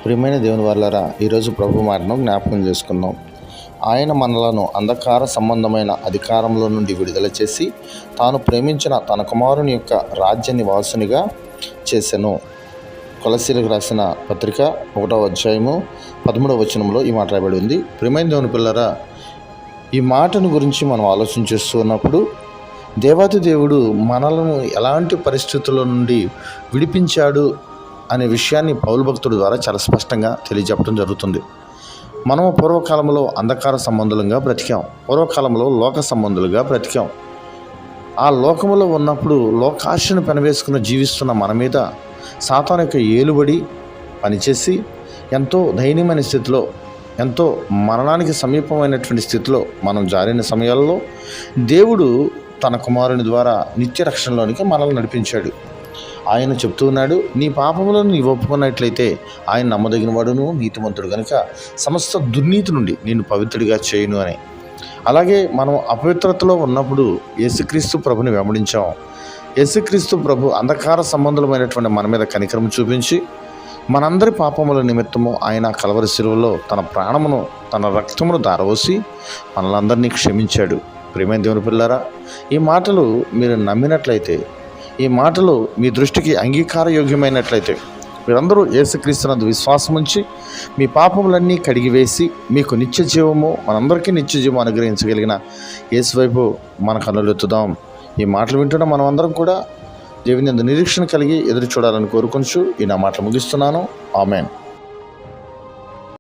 ప్రియమైన దేవుని వాళ్ళారా, ఈరోజు ప్రభు మాటను జ్ఞాపకం చేసుకుందాం. ఆయన మనలను అంధకార సంబంధమైన అధికారంలో నుండి విడుదల చేసి తాను ప్రేమించిన తన కుమారుని యొక్క రాజ్య నివాసునిగా చేసెను. కొలస్సీలకు రాసిన పత్రిక 1వ అధ్యాయము 13వ వచనంలో ఈ మాట రాయబడి ఉంది. ప్రియమైన దేవుని పిల్లరా, ఈ మాటను గురించి మనం ఆలోచన చేస్తూ ఉన్నప్పుడు దేవాది దేవుడు మనలను ఎలాంటి పరిస్థితుల నుండి విడిపించాడు అనే విషయాన్ని పౌలు భక్తుడి ద్వారా చాలా స్పష్టంగా తెలియజెప్పడం జరుగుతుంది. మనం పూర్వకాలంలో అంధకార సంబంధులుగా బ్రతికాం. పూర్వకాలంలో లోక సంబంధులుగా బ్రతికాం. ఆ లోకములో ఉన్నప్పుడు లోకాశను పెనవేసుకుని జీవిస్తున్న మన మీద సాతాను యొక్క ఏలుబడి పనిచేసి ఎంతో దయనీయమైన స్థితిలో, ఎంతో మరణానికి సమీపమైనటువంటి స్థితిలో మనం జారిన సమయాల్లో దేవుడు తన కుమారుని ద్వారా నిత్య రక్షణలోనికి మనల్ని నడిపించాడు. ఆయన చెప్తూ ఉన్నాడు, నీ పాపములను నీవు ఒప్పుకున్నట్లయితే ఆయన నమ్మదగిన వాడును నీతిమంతుడు కనుక సమస్త దుర్నీతి నుండి నేను పవిత్రుడిగా చేయను అని. అలాగే మనం అపవిత్రతలో ఉన్నప్పుడు యేసుక్రీస్తు ప్రభుని వెంబడించాం. యేసుక్రీస్తు ప్రభు అంధకార సంబంధులమైనటువంటి మన మీద కనికరము చూపించి మనందరి పాపముల నిమిత్తము ఆయన కలవరి శిలువలో తన ప్రాణమును, తన రక్తమును దారవోసి మనలందరినీ క్షమించాడు. ప్రియమైన దేవుని పిల్లారా, ఈ మాటలు మీరు నమ్మినట్లయితే, ఈ మాటలు మీ దృష్టికి అంగీకారయోగ్యమైనట్లయితే మీరందరూ యేసుక్రీస్తునందు విశ్వాసం ఉంచి మీ పాపములన్నీ కడిగివేసి మీకు నిత్య జీవము, మనందరికీ నిత్య జీవం అనుగ్రహించగలిగిన యేసు వైపు మన కన్నులెత్తుదాం. ఈ మాటలు వింటున్న మనం అందరం కూడా దేవుని యందు నిరీక్షణ కలిగి ఎదురు చూడాలని కోరుకొంచు ఈ నా మాటలు ముగిస్తున్నాను. ఆమేన్.